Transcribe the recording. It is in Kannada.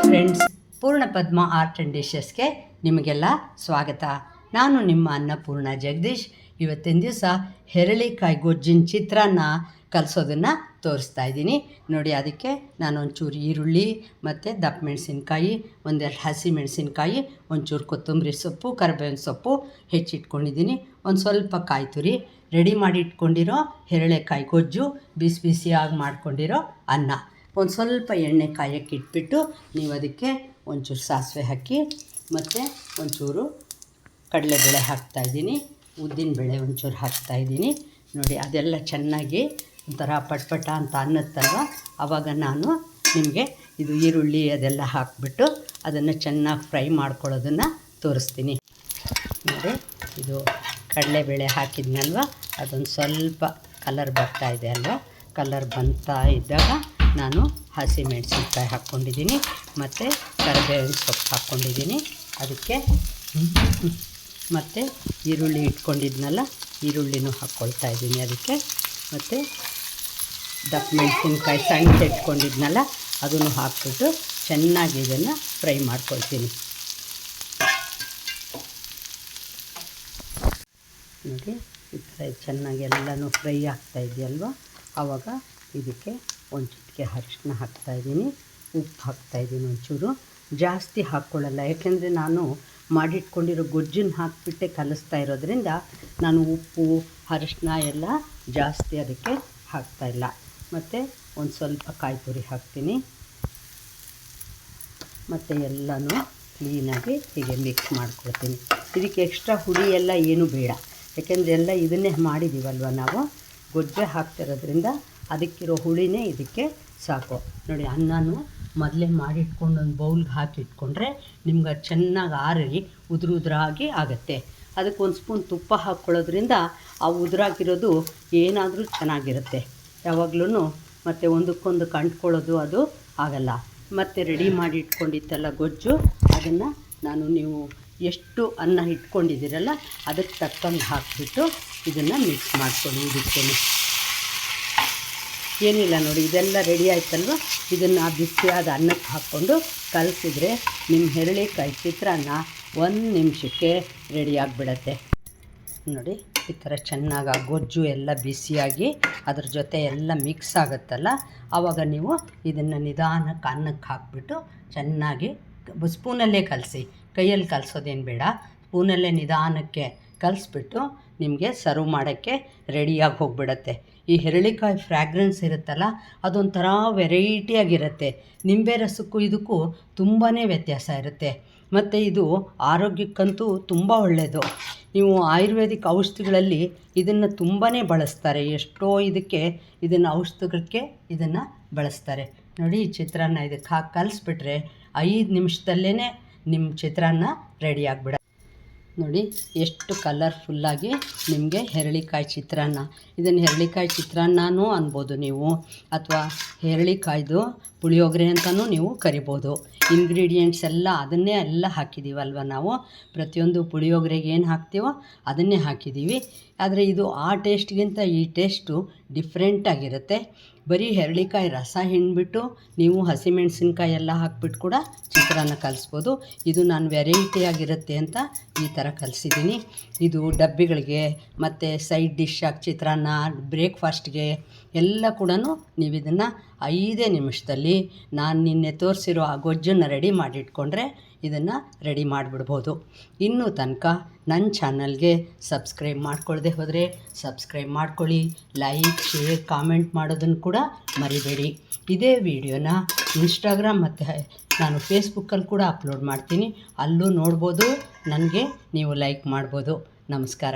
ಫ್ರೆಂಡ್ಸ್, ಪೂರ್ಣಪದ್ಮ ಆರ್ಟ್ ಆ್ಯಂಡ್ ಡಿಶಸ್ಗೆ ನಿಮಗೆಲ್ಲ ಸ್ವಾಗತ. ನಾನು ನಿಮ್ಮ ಅನ್ನಪೂರ್ಣ ಜಗದೀಶ್. ಇವತ್ತಿನ ದಿವಸ ಹೆರಳಿಕಾಯಿ ಗೊಜ್ಜಿನ ಚಿತ್ರಾನ್ನ ಕಲಿಸೋದನ್ನು ತೋರಿಸ್ತಾ ಇದ್ದೀನಿ ನೋಡಿ. ಅದಕ್ಕೆ ನಾನು ಒಂಚೂರು ಈರುಳ್ಳಿ ಮತ್ತು ದಪ್ಪ ಮೆಣಸಿನ್ಕಾಯಿ, ಒಂದೆರಡು ಹಸಿ ಮೆಣಸಿನ್ಕಾಯಿ, ಒಂಚೂರು ಕೊತ್ತಂಬರಿ ಸೊಪ್ಪು, ಕರಿಬೇವಿನ ಸೊಪ್ಪು ಹೆಚ್ಚಿಟ್ಕೊಂಡಿದ್ದೀನಿ. ಒಂದು ಸ್ವಲ್ಪ ಕಾಯಿ ತುರಿ, ರೆಡಿ ಮಾಡಿ ಇಟ್ಕೊಂಡಿರೋ ಹೆರಳೆಕಾಯಿ ಗೊಜ್ಜು, ಬಿಸಿ ಬಿಸಿಯಾಗಿ ಮಾಡ್ಕೊಂಡಿರೋ ಅನ್ನ, ಒಂದು ಸ್ವಲ್ಪ ಎಣ್ಣೆ ಕಾಯಕ್ಕೆ ಇಟ್ಬಿಟ್ಟು ನೀವು ಅದಕ್ಕೆ ಒಂಚೂರು ಸಾಸಿವೆ ಹಾಕಿ ಮತ್ತು ಒಂಚೂರು ಕಡಲೆಬೇಳೆ ಹಾಕ್ತಾಯಿದ್ದೀನಿ, ಉದ್ದಿನಬೇಳೆ ಒಂಚೂರು ಹಾಕ್ತಾಯಿದ್ದೀನಿ ನೋಡಿ. ಅದೆಲ್ಲ ಚೆನ್ನಾಗಿ ಒಂಥರ ಪಟ್ಪಟ ಅಂತ ಅನ್ನತ್ತಲ್ವ, ಆವಾಗ ನಾನು ನಿಮಗೆ ಇದು ಈರುಳ್ಳಿ ಅದೆಲ್ಲ ಹಾಕಿಬಿಟ್ಟು ಅದನ್ನು ಚೆನ್ನಾಗಿ ಫ್ರೈ ಮಾಡ್ಕೊಳ್ಳೋದನ್ನು ತೋರಿಸ್ತೀನಿ ನೋಡಿ. ಇದು ಕಡಲೆಬೇಳೆ ಹಾಕಿದ್ನಲ್ವ, ಅದೊಂದು ಸ್ವಲ್ಪ ಕಲರ್ ಬರ್ತಾಯಿದೆ ಅಲ್ವ. ಕಲರ್ ಬಂತಾ ಇದ್ದಾಗ ನಾನು ಹಸಿ ಮೆಣಸಿನ್ಕಾಯಿ ಹಾಕ್ಕೊಂಡಿದ್ದೀನಿ ಮತ್ತು ಕರಿಬೇವಿನ ಸೊಪ್ಪು ಹಾಕ್ಕೊಂಡಿದ್ದೀನಿ. ಅದಕ್ಕೆ ಮತ್ತು ಈರುಳ್ಳಿ ಇಟ್ಕೊಂಡಿದ್ನಲ್ಲ, ಈರುಳ್ಳಿನೂ ಹಾಕ್ಕೊಳ್ತಾ ಇದ್ದೀನಿ ಅದಕ್ಕೆ. ಮತ್ತು ದಪ್ಪ ಮೆಣಸಿನ್ಕಾಯಿ ಸಣ್ಣ ಇಟ್ಕೊಂಡಿದ್ನಲ್ಲ, ಅದನ್ನು ಹಾಕ್ಬಿಟ್ಟು ಚೆನ್ನಾಗಿ ಇದನ್ನು ಫ್ರೈ ಮಾಡ್ಕೊಳ್ತೀನಿ ನೋಡಿ. ಈ ಥರ ಚೆನ್ನಾಗಿ ಎಲ್ಲನೂ ಫ್ರೈ ಆಗ್ತಾಯಿದೆಯಲ್ವ, ಆವಾಗ ಇದಕ್ಕೆ ಒಂದು ಚಿಟಿಕೆ ಅರಿಶಿನ ಹಾಕ್ತಾಯಿದ್ದೀನಿ, ಉಪ್ಪು ಹಾಕ್ತಾಯಿದ್ದೀನಿ. ಒಂಚೂರು ಜಾಸ್ತಿ ಹಾಕ್ಕೊಳ್ಳಲ್ಲ, ಯಾಕೆಂದರೆ ನಾನು ಮಾಡಿಟ್ಕೊಂಡಿರೋ ಗೊಜ್ಜನ್ನು ಹಾಕಿಬಿಟ್ಟೆ ಕಲಿಸ್ತಾ ಇರೋದ್ರಿಂದ ನಾನು ಉಪ್ಪು ಅರಿಶಿನ ಎಲ್ಲ ಜಾಸ್ತಿ ಅದಕ್ಕೆ ಹಾಕ್ತಾಯಿಲ್ಲ. ಮತ್ತು ಒಂದು ಸ್ವಲ್ಪ ಕಾಯಿ ತುರಿ ಹಾಕ್ತೀನಿ ಮತ್ತು ಎಲ್ಲನೂ ಕ್ಲೀನಾಗಿ ಹೀಗೆ ಮಿಕ್ಸ್ ಮಾಡ್ಕೊಳ್ತೀನಿ. ಇದಕ್ಕೆ ಎಕ್ಸ್ಟ್ರಾ ಹುಳಿ ಎಲ್ಲ ಏನೂ ಬೇಡ, ಯಾಕೆಂದರೆ ಎಲ್ಲ ಇದನ್ನೇ ಮಾಡಿದ್ದೀವಲ್ವ ನಾವು, ಗೊಜ್ಜೆ ಹಾಕ್ತಿರೋದ್ರಿಂದ ಅದಕ್ಕಿರೋ ಹುಳಿನೇ ಇದಕ್ಕೆ ಸಾಕು ನೋಡಿ. ಅನ್ನನೂ ಮೊದಲೇ ಮಾಡಿಟ್ಕೊಂಡು ಒಂದು ಬೌಲ್ಗೆ ಹಾಕಿಟ್ಕೊಂಡ್ರೆ ನಿಮ್ಗೆ ಅದು ಚೆನ್ನಾಗಿ ಆರಿ ಉದುರಾಗಿ ಆಗುತ್ತೆ. ಅದಕ್ಕೆ ಒಂದು ಸ್ಪೂನ್ ತುಪ್ಪ ಹಾಕ್ಕೊಳ್ಳೋದ್ರಿಂದ ಆ ಉದುರಾಗಿರೋದು ಏನಾದರೂ ಚೆನ್ನಾಗಿರುತ್ತೆ ಯಾವಾಗಲೂ. ಮತ್ತು ಒಂದಕ್ಕೊಂದು ಕಂಟ್ಕೊಳ್ಳೋದು ಅದು ಆಗಲ್ಲ. ಮತ್ತು ರೆಡಿ ಮಾಡಿ ಇಟ್ಕೊಂಡಿತ್ತಲ್ಲ ಗೊಜ್ಜು, ಅದನ್ನು ನೀವು ಎಷ್ಟು ಅನ್ನ ಇಟ್ಕೊಂಡಿದ್ದೀರಲ್ಲ ಅದಕ್ಕೆ ತಕ್ಕಂಗೆ ಹಾಕಿಬಿಟ್ಟು ಇದನ್ನು ಮಿಕ್ಸ್ ಮಾಡ್ಕೊಳ್ಳಿ. ಇದಕ್ಕೇನೆ ಏನಿಲ್ಲ ನೋಡಿ, ಇದೆಲ್ಲ ರೆಡಿ ಆಯ್ತಲ್ವ. ಇದನ್ನು ಬಿಸಿಯಾದ ಅನ್ನಕ್ಕೆ ಹಾಕ್ಕೊಂಡು ಕಲಸಿದ್ರೆ ನಿಮ್ಮ ಹೆರಳಿಕಾಯಿ ಚಿತ್ರಾನ್ನ 1 ನಿಮಿಷಕ್ಕೆ ರೆಡಿಯಾಗಿಬಿಡತ್ತೆ ನೋಡಿ. ಈ ಥರ ಚೆನ್ನಾಗಿ ಆ ಗೊಜ್ಜು ಎಲ್ಲ ಬಿಸಿಯಾಗಿ ಅದ್ರ ಜೊತೆ ಎಲ್ಲ ಮಿಕ್ಸ್ ಆಗುತ್ತಲ್ಲ, ಆವಾಗ ನೀವು ಇದನ್ನು ನಿಧಾನಕ್ಕೆ ಅನ್ನಕ್ಕೆ ಹಾಕ್ಬಿಟ್ಟು ಚೆನ್ನಾಗಿ ಸ್ಪೂನಲ್ಲೇ ಕಲಸಿ, ಕೈಯಲ್ಲಿ ಕಲಸೋದೇನು ಬೇಡ, ಸ್ಪೂನಲ್ಲೇ ನಿಧಾನಕ್ಕೆ ಕಲಿಸ್ಬಿಟ್ಟು ನಿಮಗೆ ಸರ್ವ್ ಮಾಡೋಕ್ಕೆ ರೆಡಿಯಾಗಿ ಹೋಗಿಬಿಡತ್ತೆ. ಈ ಹೆರಳಿಕಾಯಿ ಫ್ರ್ಯಾಗ್ರೆನ್ಸ್ ಇರುತ್ತಲ್ಲ, ಅದೊಂಥರ ವೆರೈಟಿಯಾಗಿರುತ್ತೆ. ನಿಂಬೆ ರಸಕ್ಕೂ ಇದಕ್ಕೂ ತುಂಬಾ ವ್ಯತ್ಯಾಸ ಇರುತ್ತೆ. ಮತ್ತು ಇದು ಆರೋಗ್ಯಕ್ಕಂತೂ ತುಂಬ ಒಳ್ಳೆಯದು. ನೀವು ಆಯುರ್ವೇದಿಕ್ ಔಷಧಿಗಳಲ್ಲಿ ಇದನ್ನು ತುಂಬಾ ಬಳಸ್ತಾರೆ. ಎಷ್ಟೋ ಇದಕ್ಕೆ ಇದನ್ನು ಔಷಧಕ್ಕೆ ಇದನ್ನು ಬಳಸ್ತಾರೆ ನೋಡಿ. ಈ ಚಿತ್ರಾನ್ನ ಇದಕ್ಕೆ ಹಾಕಿ ಕಲಿಸ್ಬಿಟ್ರೆ 5 ನಿಮಿಷದಲ್ಲೇ ನಿಮ್ಮ ಚಿತ್ರಾನ್ನ ರೆಡಿಯಾಗಿಬಿಡ ನೋಡಿ. ಎಷ್ಟು ಕಲರ್ಫುಲ್ಲಾಗಿ ನಿಮಗೆ ಹೆರಳಿಕಾಯಿ ಚಿತ್ರಾನ್ನ. ಇದನ್ನು ಹೆರಳಿಕಾಯಿ ಚಿತ್ರಾನ್ನನೂ ಅನ್ಬೋದು ನೀವು, ಅಥವಾ ಹೆರಳಿಕಾಯ್ದು ಪುಳಿಯೋಗರೆ ಅಂತಲೂ ನೀವು ಕರಿಬೋದು. ಇಂಗ್ರೀಡಿಯೆಂಟ್ಸ್ ಎಲ್ಲ ಅದನ್ನೇ ಎಲ್ಲ ಹಾಕಿದ್ದೀವಲ್ವ ನಾವು. ಪ್ರತಿಯೊಂದು ಪುಳಿಯೋಗರೆಗೆ ಏನು ಹಾಕ್ತೀವೋ ಅದನ್ನೇ ಹಾಕಿದ್ದೀವಿ. ಆದರೆ ಇದು ಆ ಟೇಸ್ಟ್ಗಿಂತ ಈ ಟೇಸ್ಟು ಡಿಫ್ರೆಂಟಾಗಿರುತ್ತೆ. ಬರೀ ಹೆರಳಿಕಾಯಿ ರಸ ಹಿಂಡ್ಬಿಟ್ಟು ನೀವು ಹಸಿಮೆಣಸಿನ್ಕಾಯಿ ಎಲ್ಲ ಹಾಕ್ಬಿಟ್ಟು ಕೂಡ ಚಿತ್ರಾನ್ನ ಕಲಿಸ್ಬೋದು. ಇದು ನಾನು ವೆರೈಟಿಯಾಗಿರುತ್ತೆ ಅಂತ ಈ ಥರ ಕಲಿಸಿದ್ದೀನಿ. ಇದು ಡಬ್ಬಿಗಳಿಗೆ ಮತ್ತು ಸೈಡ್ ಡಿಶ್ಶಾಗಿ ಚಿತ್ರಾನ್ನ, ಬ್ರೇಕ್ಫಾಸ್ಟ್ಗೆ ಎಲ್ಲ ಕೂಡ ನೀವು ಇದನ್ನು 5 ನಿಮಿಷದಲ್ಲಿ ನಾನು ನಿನ್ನೆ ತೋರಿಸಿರೋ ಆ ಗೊಜ್ಜನ್ನು ರೆಡಿ ಮಾಡಿಟ್ಕೊಂಡ್ರೆ ಇದನ್ನು ರೆಡಿ ಮಾಡಿಬಿಡ್ಬೋದು. ಇನ್ನೂ ತನಕ ನನ್ನ ಚಾನಲ್ಗೆ ಸಬ್ಸ್ಕ್ರೈಬ್ ಮಾಡ್ಕೊಳ್ಳದೆ ಹೋದರೆ ಸಬ್ಸ್ಕ್ರೈಬ್ ಮಾಡ್ಕೊಳ್ಳಿ. ಲೈಕ್, ಶೇರ್, ಕಾಮೆಂಟ್ ಮಾಡೋದನ್ನು ಕೂಡ ಮರಿಬೇಡಿ. ಇದೇ ವಿಡಿಯೋನ ಇನ್ಸ್ಟಾಗ್ರಾಮ್ ಮತ್ತು ನಾನು ಫೇಸ್ಬುಕ್ಕಲ್ಲಿ ಕೂಡ ಅಪ್ಲೋಡ್ ಮಾಡ್ತೀನಿ, ಅಲ್ಲೂ ನೋಡ್ಬೋದು. ನನಗೆ ನೀವು ಲೈಕ್ ಮಾಡ್ಬೋದು. ನಮಸ್ಕಾರ.